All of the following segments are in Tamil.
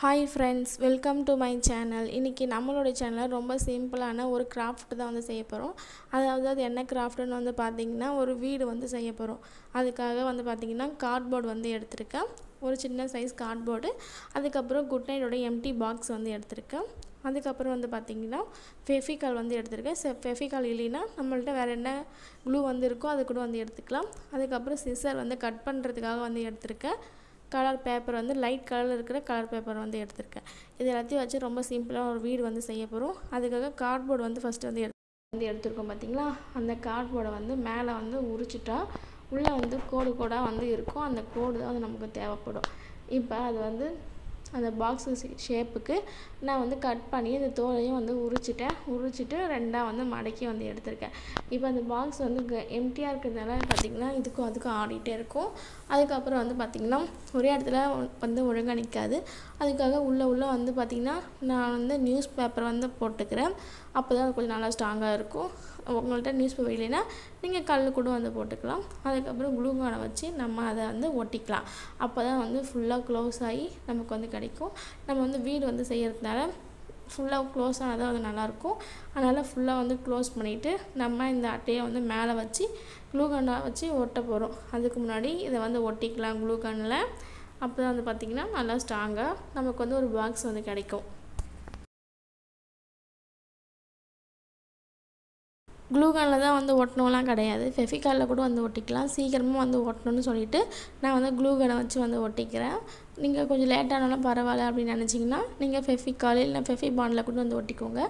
Hi friends, welcome to my channel. இன்னைக்கு நம்மளோட சேனல்ல ரொம்ப சிம்பிளான ஒரு கிராஃப்ட் தான் வந்து செய்ய போறோம். அதாவது அது என்ன கிராஃப்ட்னு வந்து பாத்தீங்கன்னா ஒரு வீடு வந்து செய்ய போறோம். அதுக்காக வந்து பாத்தீங்கன்னா கார்ட்போர்ட் வந்து எடுத்துர்க்கேன். ஒரு சின்ன சைஸ் கார்ட்போர்ட். அதுக்கு அப்புறம் குட் நைட்டோட எம்டி பாக்ஸ் வந்து எடுத்துர்க்கேன். அதுக்கு அப்புறம் வந்து பாத்தீங்கன்னா ஃபெவிகால் வந்து எடுத்துர்க்கேன். ஃபெவிகால் இல்லனா நம்மள்ட்ட வேற என்ன க்ளூ வந்து இருக்கோ அது கூட வந்து எடுத்துக்கலாம். அதுக்கு அப்புறம் சிசர் வந்து கட் பண்றதுக்காக வந்து எடுத்துர்க்கேன். கலர் பேப்பர் வந்து லைட் கலர்ல இருக்கிற கலர் பேப்பர் வந்து எடுத்துர்க்கேன். இது எல்லாத்தையும் வச்சு ரொம்ப சிம்பிளா ஒரு வீடு வந்து செய்ய போறோம். அதுக்காக கார்ட்போர்ட் வந்து ஃபர்ஸ்ட் வந்து எடுத்துர்க்கோம் பாத்தீங்களா? அந்த கார்ட்போர்டை வந்து மேலே வந்து உரிச்சிட்டா உள்ள வந்து கோடு கோடா வந்து இருக்கும். அந்த கோடு தான் வந்து நமக்கு தேவைப்படும். இப்போ அது வந்து அந்த பாக்ஸ் ஷேப்புக்கு நான் வந்து கட் பண்ணி அந்த தோலையும் வந்து உரிச்சிட்டு ரெண்டா வந்து மடக்கி வந்து எடுத்துர்க்கேன். இப்போ அந்த பாக்ஸ் வந்து எம்டியா இருக்கிறதுனால பாத்தீங்கன்னா இதுக்கும் அதுக்கும் ஆடிட்டே இருக்கும். அதுக்கு அப்புறம் வந்து பாத்தீங்கன்னா ஒரே இடத்துல வந்து ஒழுங்கா நிக்காது. அதுக்காக உள்ள வந்து பாத்தீங்கன்னா நான் வந்து நியூஸ் பேப்பர் வந்து போட்டுக்கிறேன். அப்பதான் கொஞ்சம் நல்லா ஸ்ட்ராங்கா இருக்கும். உங்கள்ட்ட நியூஸ் பேப்பர் இல்லைனா நீங்க கல்லு கூட வந்து போட்டுக்கலாம். அதுக்கு அப்புறம் க்ளூ கனை வச்சு நம்ம அதை வந்து ஒட்டிக்கலாம். அப்பதான் வந்து ஃபுல்லா க்ளோஸ் ஆகி நமக்கு வந்து கிடைக்கும். நம்ம வந்து வீடு வந்து செய்யறதுனால ஃபுல்லா க்ளோஸ் ஆனா தான் வந்து நல்லா இருக்கும். அதனால ஃபுல்லா வந்து க்ளோஸ் பண்ணிட்டு நம்ம இந்த அட்டையை வந்து மேலே வச்சு க்ளூ கனை வச்சு ஒட்ட போறோம். அதுக்கு முன்னாடி இதை வந்து ஒட்டிக்கலாம் க்ளூ கன்ல. அப்பதான் வந்து பாத்தீங்கன்னா நல்லா ஸ்ட்ராங்கா நமக்கு வந்து ஒரு பாக்ஸ் வந்து கிடைக்கும். க்ளூ கன்ல தான் வந்து ஒட்டணும்லாம் கிடையாது. ஃபெவிகால்ல கூட வந்து ஒட்டிக்கலாம். சீக்கிரமா வந்து ஒட்டணும்னு சொல்லிட்டு நான் வந்து க்ளூ கனை வச்சு வந்து ஒட்டிக்கிறேன். நீங்க கொஞ்சம் லேட் ஆனாலும் பரவாயில்லை அப்படின்னு நினைச்சீங்கன்னா நீங்க ஃபெவிகால் இல்ல ஃபெவிபாண்ட்ல கூட வந்து ஒட்டிக்கோங்க.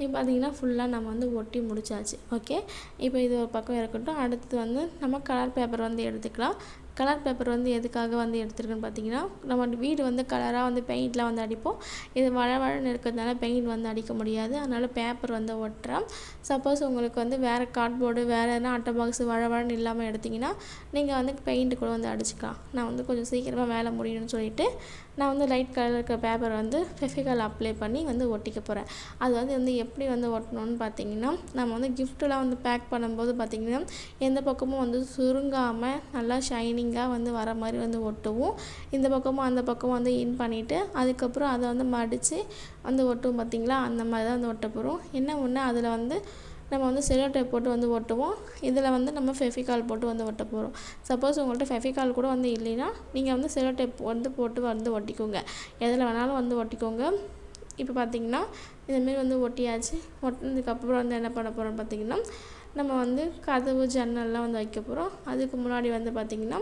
இப்போ பாத்தீங்கன்னா ஃபுல்லா நம்ம வந்து ஒட்டி முடிச்சாச்சு. ஓகே. இப்போ இது ஒரு பக்கம் இருக்கட்டும். அடுத்து வந்து நம்ம கலர் பேப்பர் வந்து எடுத்துக்கலாம். கலர் பேப்பர் வந்து எதுக்காக வந்து எடுத்துருக்கேன்னு பாத்தீங்கன்னா நம்ம வீடு வந்து கலரா வந்து பெயிண்ட்ல வந்து அடிப்போம். இது வழவழன்னு இருக்கிறதுனால பெயிண்ட் வந்து அடிக்க முடியாது. அதனால பேப்பர் வந்து ஒட்டுறேன். சப்போஸ் உங்களுக்கு வந்து வேற கார்ட்போர்டு வேற என்ன அட்டை பாக்ஸ் வழவழன்னு இல்லாம எடுத்தீங்கன்னா நீங்க வந்து பெயிண்ட் கூட வந்து அடிச்சுக்கலாம். நான் வந்து கொஞ்சம் சீக்கிரமா வேலை முடியணும்னு சொல்லிட்டு நான் வந்து லைட் கலர்ல இருக்க பேப்பர் வந்து ஃபெவிகால் அப்ளை பண்ணி வந்து ஒட்டிக்க போறேன். அது வந்து எப்படி வந்து ஒட்டணும்னு பாத்தீங்கன்னா நம்ம வந்து கிஃப்ட்லாம் வந்து பேக் பண்ணும்போது பாத்தீங்கன்னா எந்த பக்கமும் வந்து சுருங்காம நல்லா ஷைனிங்கா வந்து வர மாதிரி வந்து ஒட்டுவோம். இந்த பக்கமும் அந்த பக்கமும் வந்து இன் பண்ணிட்டு அதுக்கு அப்புறம் அதை வந்து மடிச்சு வந்து ஒட்டுவோம் பாத்தீங்களா? அந்த மாதிரி தான் வந்து ஒட்ட போறோம். என்ன ஒண்ணு அதுல வந்து நம்ம வந்து செல்லோ டேப் போட்டு வந்து ஒட்டுவோம். இதுல வந்து நம்ம ஃபெவிகால் போட்டு வந்து ஒட்ட போறோம். சப்போஸ் உங்கள்ட்ட ஃபெவிகால் கூட வந்து இல்லைனா நீங்க வந்து செல்லோ டேப் வந்து போட்டு வந்து ஒட்டிக்கோங்க. எதுல வேணாலும் வந்து ஒட்டிக்கோங்க. இப்போ பாத்தீங்கன்னா இந்த மாதிரி வந்து ஒட்டியாச்சு. ஒட்டினதுக்கு அப்புறம் வந்து என்ன பண்ண போறோம்னு பாத்தீங்கன்னா நம்ம வந்து கதவு ஜன்னல்லாம் வந்து வைக்க போறோம். அதுக்கு முன்னாடி வந்து பாத்தீங்கன்னா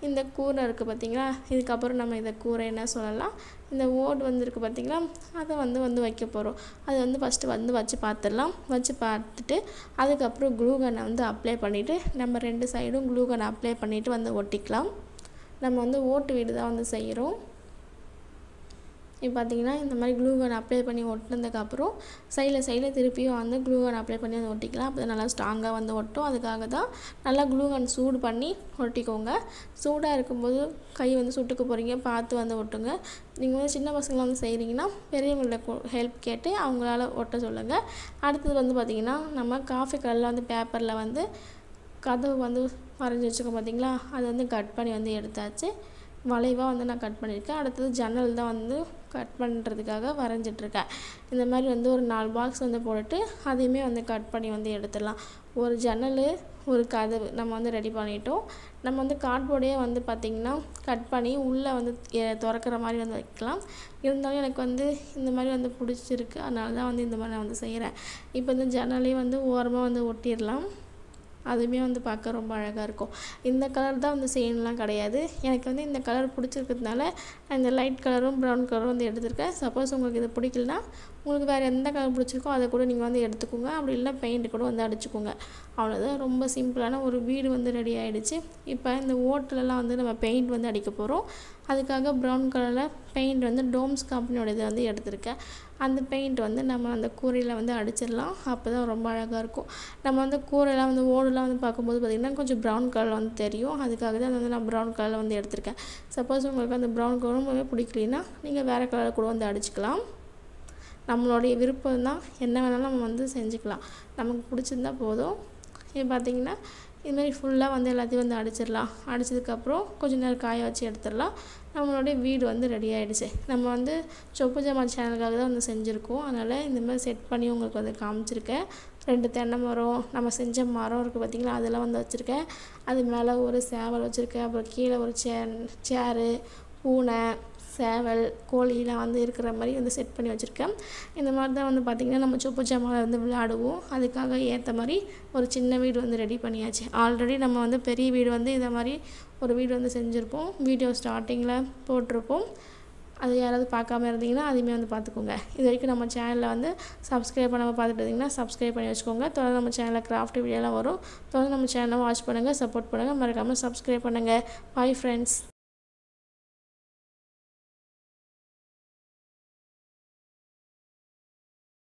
இந்த கூரை இருக்கு பாத்தீங்களா? இதுக்கு அப்புறம் நம்ம இத கூரை என்ன சொல்லலாம்? இந்த ஓடு வந்து இருக்கு பாத்தீங்களா? அத வந்து வைக்க போறோம். அது வந்து ஃபர்ஸ்ட் வந்து வச்சு பார்த்துடலாம். வச்சு பார்த்துட்டு அதுக்கு அப்புறம் க்ளூ கனை வந்து அப்ளை பண்ணிட்டு நம்ம ரெண்டு சைடும் க்ளூ கனை அப்ளை பண்ணிட்டு வந்து ஒட்டிக்கலாம். நம்ம வந்து ஓட்டு வீடு தான் வந்து செய்றோம். இப்போ பாத்தீங்கன்னா இந்த மாதிரி க்ளூ கன் அப்ளை பண்ணி ஒட்டினதுக்கு அப்புறம் சைடுல திருப்பியும் வந்து க்ளூ கன் அப்ளை பண்ணி வந்து ஒட்டிக்கலாம். அப்போ நல்லா ஸ்ட்ராங்கா வந்து ஒட்டும். அதுக்காக தான் நல்லா க்ளூ கன் சூடு பண்ணி ஒட்டிக்கோங்க. சூடா இருக்கும்போது கை வந்து சுட்டுக்க போறீங்க. பார்த்து வந்து ஒட்டுங்க. நீங்க வந்து சின்ன பசங்க வந்து செய்றீங்கன்னா பெரியவங்கள்ட்ட ஹெல்ப் கேட்டு அவங்களால ஒட்ட சொல்லுங்க. அடுத்து வந்து பாத்தீங்கன்னா நம்ம காஃபி கலர்ல வந்து பேப்பர்ல வந்து கதவு வந்து வரைஞ்சி வச்சிருக்கோம் பாத்தீங்களா? அது வந்து கட் பண்ணி வந்து எடுத்தாச்சு. வளைவா வந்து நான் கட் பண்ணிருக்கேன். அடுத்து ஜன்னல் தான் வந்து கட் பண்றதுக்காக வரைஞ்சிட்டு இருக்கேன். இந்த மாதிரி வந்து ஒரு 4 பாக்ஸ் வந்து போட்டுட்டு அதையுமே வந்து கட் பண்ணி வந்து எடுத்துடலாம். ஒரு ஜன்னல் ஒரு கதவு நம்ம வந்து ரெடி பண்ணிட்டோம். நம்ம வந்து கார்ட்போர்டே வந்து பாத்தீங்கன்னா கட் பண்ணி உள்ள வந்து திறக்கிற மாதிரி வந்து வைக்கலாம். இருந்தாலும் எனக்கு வந்து இந்த மாதிரி வந்து பிடிச்சிருக்கு. அதனால தான் வந்து இந்த மாதிரி நான் வந்து செய்றேன். இப்போ இந்த ஜன்னலையும் வந்து ஓரமா வந்து ஒட்டிடலாம். அதுவுமே வந்து பார்க்க ரொம்ப அழகா இருக்கும். இந்த கலர் தான் வந்து செய்யணும்லாம் கிடையாது. எனக்கு வந்து இந்த கலர் பிடிச்சிருக்கிறதுனால நான் இந்த லைட் கலரும் ப்ரவுன் கலரும் வந்து எடுத்துருக்கேன். சப்போஸ் உங்களுக்கு இது பிடிக்கலனா உங்களுக்கு வேற எந்த கலர் பிடிச்சிருக்கோ அதை கூட நீங்க வந்து எடுத்துக்கோங்க. அப்படி இல்ல பெயிண்ட் கூட வந்து அடிச்சுக்கோங்க. அவ்வளவுதான். ரொம்ப சிம்பிளான ஒரு வீடு வந்து ரெடி ஆயிடுச்சு. இப்போ இந்த ஓட்டுலலாம் வந்து நம்ம பெயிண்ட் வந்து அடிக்க போறோம். அதுக்காக ப்ரவுன் கலர்ல பெயிண்ட் வந்து டோம்ஸ் கம்பெனியோட இத வந்து எடுத்துருக்கேன். அந்த பெயிண்ட் வந்து நம்ம அந்த கூரையில வந்து அடிச்சிடலாம். அப்பதான் ரொம்ப அழகா இருக்கும். நம்ம வந்து கூரைலாம் வந்து ஓடுலாம் வந்து பார்க்கும்போது பாத்தீங்கன்னா கொஞ்சம் ப்ரவுன் கலர்ல வந்து தெரியும். அதுக்காக தான் வந்து நான் ப்ரவுன் கலர்ல வந்து எடுத்துருக்கேன். சப்போஸ் உங்களுக்கு அந்த ப்ரவுன் கலரும் பிடிக்கலைனா நீங்க வேற கலர் கூட வந்து அடிச்சுக்கலாம். நம்மளுடைய விருப்பம் தான். என்ன வேணாலும் நம்ம வந்து செஞ்சுக்கலாம். நமக்கு பிடிச்சிருந்தா போதும். இப்போ பாத்தீங்கன்னா இதுமாதிரி ஃபுல்லாக வந்து எல்லாத்தையும் வந்து அடிச்சிடலாம். அடித்ததுக்கப்புறம் கொஞ்சம் நேரம் காய வச்சு எடுத்துடலாம். நம்மளுடைய வீடு வந்து ரெடி ஆகிடுச்சு. நம்ம வந்து சொப்பு ஜாமான் சேனலுக்காக தான் வந்து செஞ்சுருக்கோம். அதனால் இந்த மாதிரி செட் பண்ணி உங்களுக்கு வந்து காமிச்சிருக்கேன். 2 தென்னை மரம், நம்ம செஞ்ச மரம் இருக்குது பார்த்திங்களா, அதெல்லாம் வந்து வச்சுருக்கேன். அது மேலே ஒரு சேவல் வச்சுருக்கேன். அப்புறம் கீழே ஒரு சேரு, பூனை, சேவல், கோழிலாம் வந்து இருக்கிற மாதிரி வந்து செட் பண்ணி வச்சுருக்கேன். இந்த மாதிரி தான் வந்து பார்த்திங்கன்னா நம்ம சொப்பு ஜாமான் வந்து விளையாடுவோம். அதுக்காக ஏற்ற மாதிரி ஒரு சின்ன வீடு வந்து ரெடி பண்ணியாச்சு. ஆல்ரெடி நம்ம வந்து பெரிய வீடு வந்து இதை மாதிரி ஒரு வீடு வந்து செஞ்சுருப்போம். வீடியோ ஸ்டார்டிங்கில் போட்டிருப்போம். அது யாராவது பார்க்காம இருந்தீங்கன்னா அதையுமே வந்து பார்த்துக்கோங்க. இது வரைக்கும் நம்ம சேனலில் வந்து சப்ஸ்கிரைப் பண்ணாமல் பார்த்துட்டு இருந்தீங்கன்னா சப்ஸ்கிரைப் பண்ணி வச்சுக்கோங்க. தொடர்ந்து நம்ம சேனலில் கிராஃப்ட் வீடியோலாம் வரும். தொடர்ந்து நம்ம சேனலை வாட்ச் பண்ணுங்கள், சப்போர்ட் பண்ணுங்கள். மறக்காமல் சப்ஸ்கிரைப் பண்ணுங்கள். Bye friends.